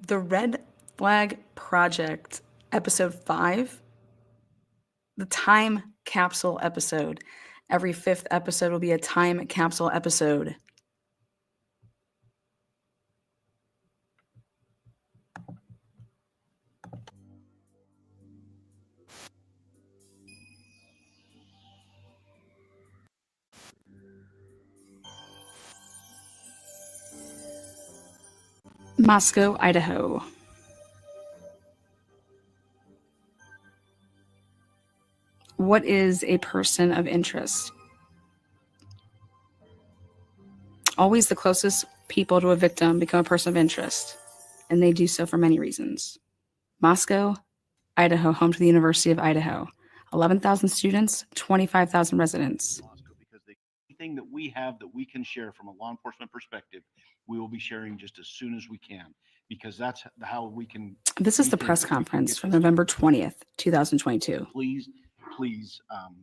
The Red Flag Project, episode 5, the time capsule episode. Every 5th episode will be a time capsule episode. Moscow, Idaho. What is a person of interest? Always the closest people to a victim become a person of interest, and they do so for many reasons. Moscow, Idaho, home to the University of Idaho. 11,000 students, 25,000 residents. Because anything that we have that we can share from a law enforcement perspective, we will be sharing just as soon as we can, because that's how we can. This is the press conference from November 20th, 2022. Please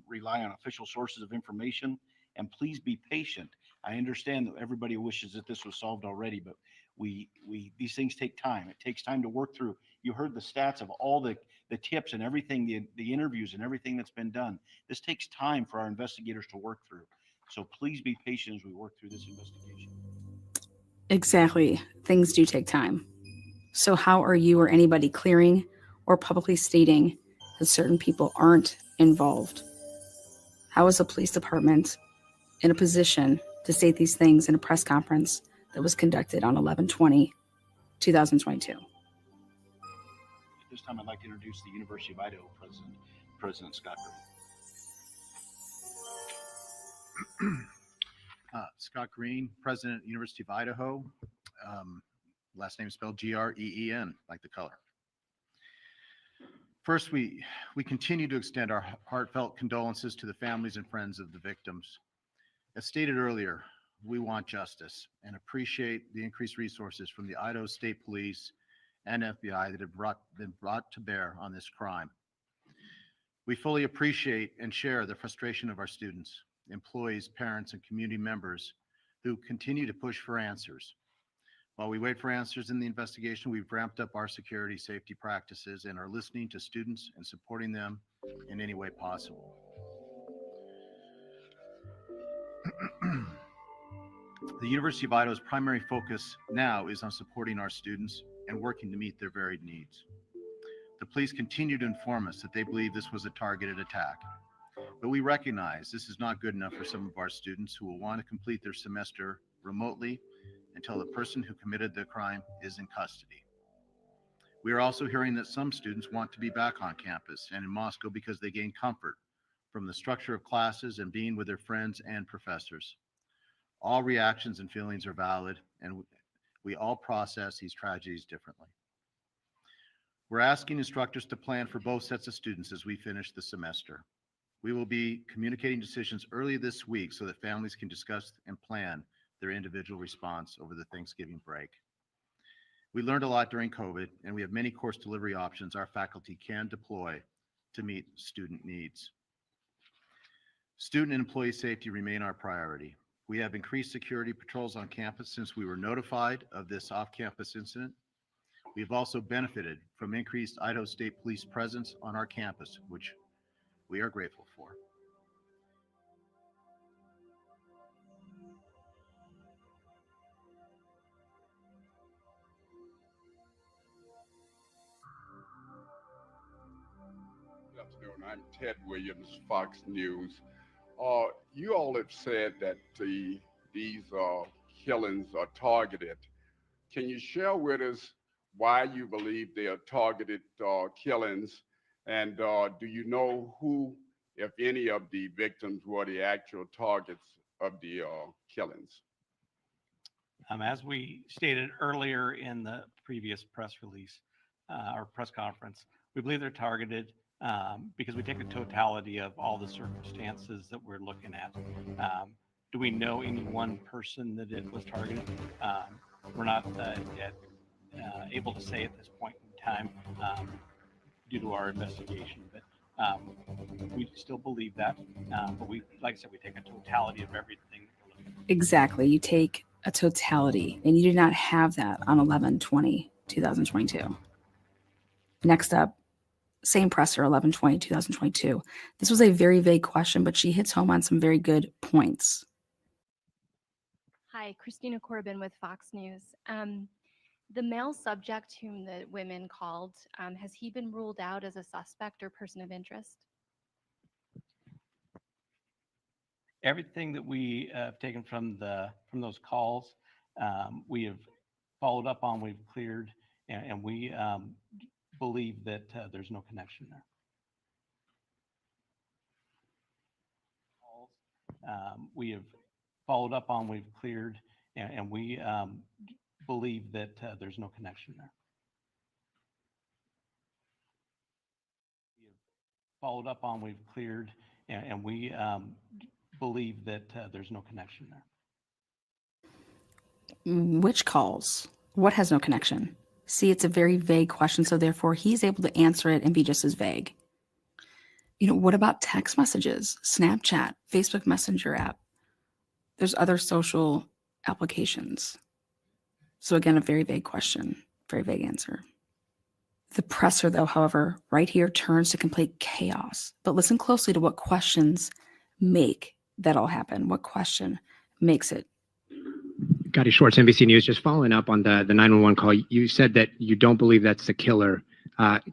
rely on official sources of information, and please be patient. I understand that everybody wishes that this was solved already, but these things take time. It takes time to work through. You heard the stats of all the tips and everything, the interviews and everything that's been done. This takes time for our investigators to work through. So please be patient as we work through this investigation. Exactly. Things do take time. So how are you or anybody clearing or publicly stating that certain people aren't involved? How is the police department in a position to state these things in a press conference that was conducted on 11/20/2022? At this time, I'd like to introduce the University of Idaho President Scott Green. Scott Green, President, University of Idaho. Last name spelled Green, like the color. First, we continue to extend our heartfelt condolences to the families and friends of the victims. As stated earlier, we want justice and appreciate the increased resources from the Idaho State Police and FBI that have been brought to bear on this crime. We fully appreciate and share the frustration of our students, employees, parents, and community members who continue to push for answers. While we wait for answers in the investigation, we've ramped up our security safety practices and are listening to students and supporting them in any way possible. The University of Idaho's primary focus now is on supporting our students and working to meet their varied needs. The police continue to inform us that they believe this was a targeted attack, but we recognize this is not good enough for some of our students who will want to complete their semester remotely until the person who committed the crime is in custody. We are also hearing that some students want to be back on campus and in Moscow because they gain comfort from the structure of classes and being with their friends and professors. All reactions and feelings are valid, and we all process these tragedies differently. We're asking instructors to plan for both sets of students as we finish the semester. We will be communicating decisions early this week so that families can discuss and plan their individual response over the Thanksgiving break. We learned a lot during COVID, and we have many course delivery options our faculty can deploy to meet student needs. Student and employee safety remain our priority. We have increased security patrols on campus since we were notified of this off-campus incident. We have also benefited from increased Idaho State Police presence on our campus, which we are grateful for. Good afternoon. I'm Ted Williams, Fox News. You all have said that these killings are targeted. Can you share with us why you believe they are targeted killings? And do you know who, if any, of the victims were the actual targets of the killings? As we stated earlier in the previous press release or press conference, we believe they're targeted because we take a totality of all the circumstances that we're looking at. Do we know any one person that it was targeted? We're not yet able to say at this point in time due to our investigation, but we still believe that. But we, like I said, we take a totality of everything. Exactly. You take a totality, and you did not have that on 11/20 2022. Next up, same presser, 11/20/2022. This was a very vague question, but she hits home on some very good points. Hi, Christina Corbin with Fox News. The male subject whom the women called, has he been ruled out as a suspect or person of interest? Everything that we have taken from those calls, we have followed up on, we've cleared, and we believe that there's no connection there. We have followed up on, we've cleared, and we believe that there's no connection there. We have followed up on, we've cleared, and we believe that there's no connection there. Which calls? What has no connection? See, it's a very vague question, so therefore he's able to answer it and be just as vague. You know, what about text messages, Snapchat, Facebook Messenger app? There's other social applications. So again, a very vague question, very vague answer. The presser, though, however, right here turns to complete chaos. But listen closely to what questions make that all happen. What question makes it? Gotti Schwartz, NBC News. Just following up on the 911 call, you said that you don't believe that's the killer.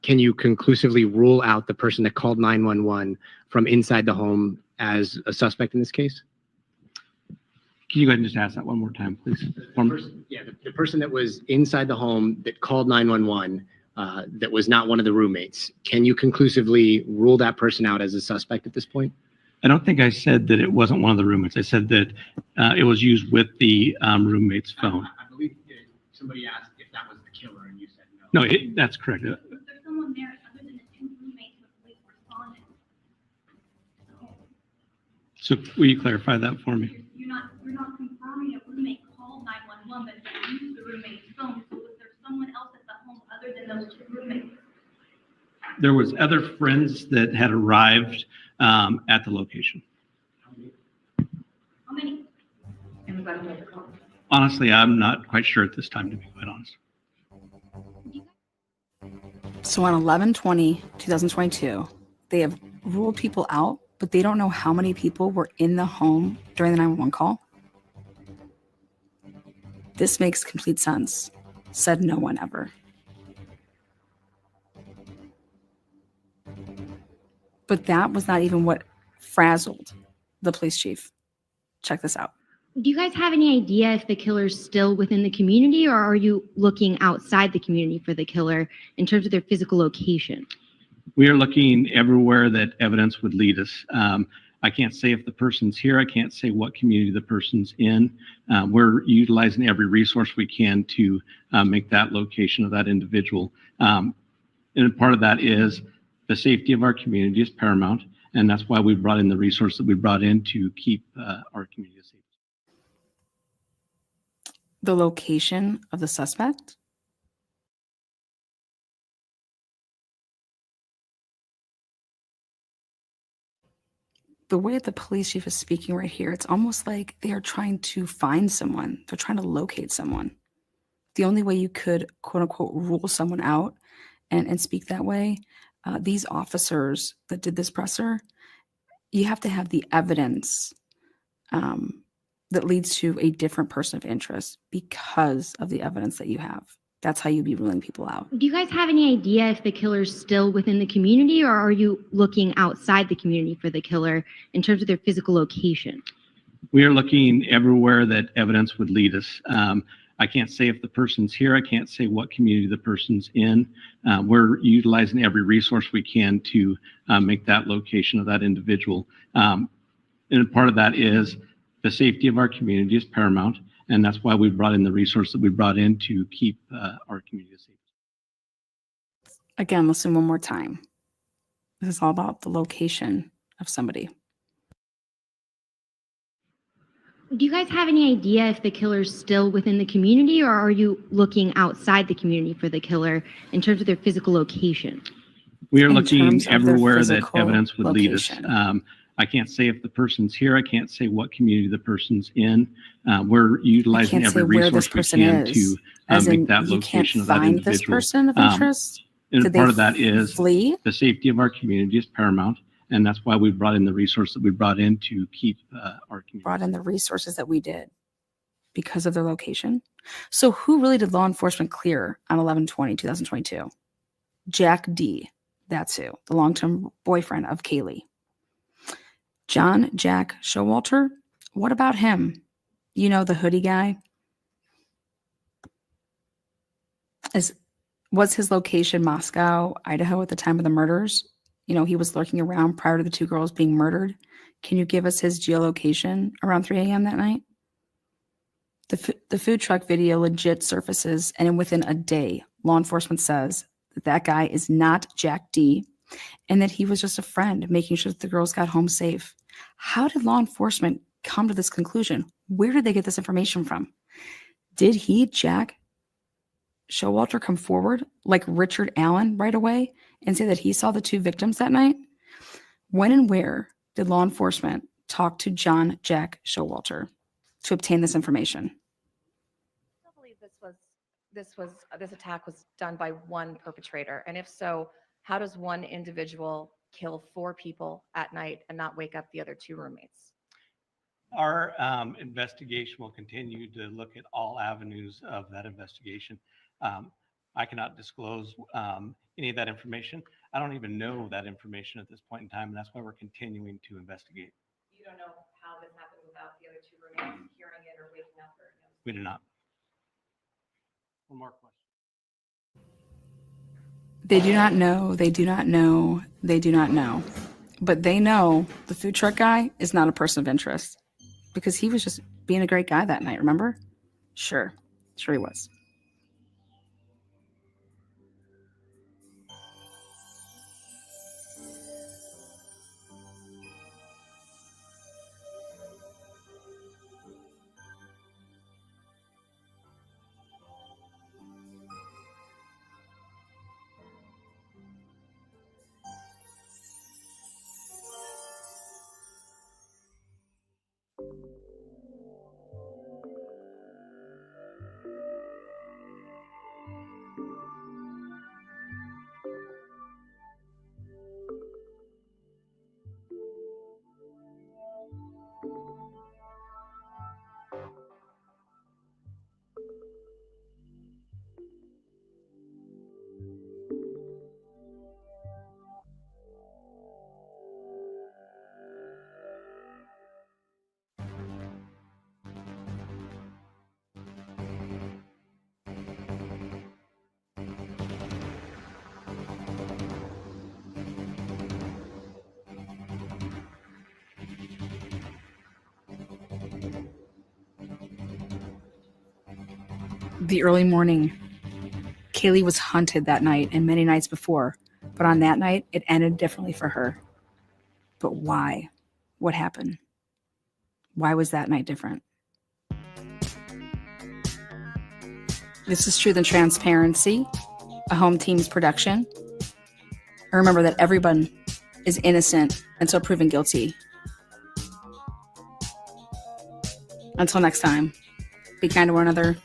Can you conclusively rule out the person that called 911 from inside the home as a suspect in this case? Can you go ahead and just ask that one more time, please? The person that was inside the home that called 911 that was not one of the roommates. Can you conclusively rule that person out as a suspect at this point? I don't think I said that it wasn't one of the roommates. I said that it was used with the roommate's phone. I believe somebody asked if that was the killer, and you said no. No, that's correct. Was there someone there other than the two roommates who police responded? So will you clarify that for me? You're not confirming a roommate called 911, but they used the roommate's phone. So was there someone else at the home other than those two roommates? There was other friends that had arrived at the location. How many? Honestly, I'm not quite sure at this time, to be quite honest. So on 11/20/2022, they have ruled people out, but they don't know how many people were in the home during the 911 call. This makes complete sense, said no one ever. But that was not even what frazzled the police chief. Check this out. Do you guys have any idea if the killer's still within the community, or are you looking outside the community for the killer in terms of their physical location? We are looking everywhere that evidence would lead us. I can't say if the person's here. I can't say what community the person's in. We're utilizing every resource we can to make that location of that individual. And part of that is the safety of our community is paramount. And that's why we brought in the resource that we brought in to keep our community safe. The location of the suspect? The way that the police chief is speaking right here, it's almost like they are trying to find someone. They're trying to locate someone. The only way you could, quote unquote, rule someone out and speak that way, these officers that did this presser, you have to have the evidence that leads to a different person of interest because of the evidence that you have. That's how you'd be ruling people out. Do you guys have any idea if the killer's still within the community, or are you looking outside the community for the killer in terms of their physical location? We are looking everywhere that evidence would lead us. I can't say if the person's here. I can't say what community the person's in. We're utilizing every resource we can to make that location of that individual. And part of that is the safety of our community is paramount. And that's why we brought in the resource that we brought in to keep our community safe. Again, listen one more time. This is all about the location of somebody. Do you guys have any idea if the killer's still within the community, or are you looking outside the community for the killer in terms of their physical location? We are In looking terms of their everywhere that physical evidence would lead us. location. I can't say if the person's here. I can't say what community the person's in. We're utilizing can't say every where this resource we person can is. to As make in, that you can't location of that find this individual. person of interest? And Did part they of that is flee? the safety of our community is paramount. And that's why we brought in the resource that we brought in to keep our community. Brought in the resources that we did because of their location. So who really did law enforcement clear on 11/20/2022? Jack D. That's who, the long-term boyfriend of Kaylee. John Jack Showalter, what about him? You know, the hoodie guy? Was his location Moscow, Idaho at the time of the murders? You know, he was lurking around prior to the two girls being murdered. Can you give us his geolocation around 3 a.m. that night? The food truck video legit surfaces, and within a day, law enforcement says that that guy is not Jack D, and that he was just a friend making sure that the girls got home safe. How did law enforcement come to this conclusion? Where did they get this information from? Did he, Jack Showalter, come forward like Richard Allen right away and say that he saw the two victims that night? When and where did law enforcement talk to John Jack Showalter to obtain this information? I believe this attack was done by one perpetrator, and if so, how does one individual kill 4 people at night and not wake up the other 2 roommates? Our investigation will continue to look at all avenues of that investigation. I cannot disclose any of that information. I don't even know that information at this point in time, and that's why we're continuing to investigate. You don't know how this happened without the other 2 roommates hearing it or waking up or noticing? We do not. One more question. They do not know, they do not know, they do not know. But they know the food truck guy is not a person of interest because he was just being a great guy that night, remember? Sure he was. The early morning. Kaylee was hunted that night and many nights before, but on that night, it ended differently for her. But why? What happened? Why was that night different? This is Truth and Transparency, a home team's production. Remember that everyone is innocent until proven guilty. Until next time, be kind to one another.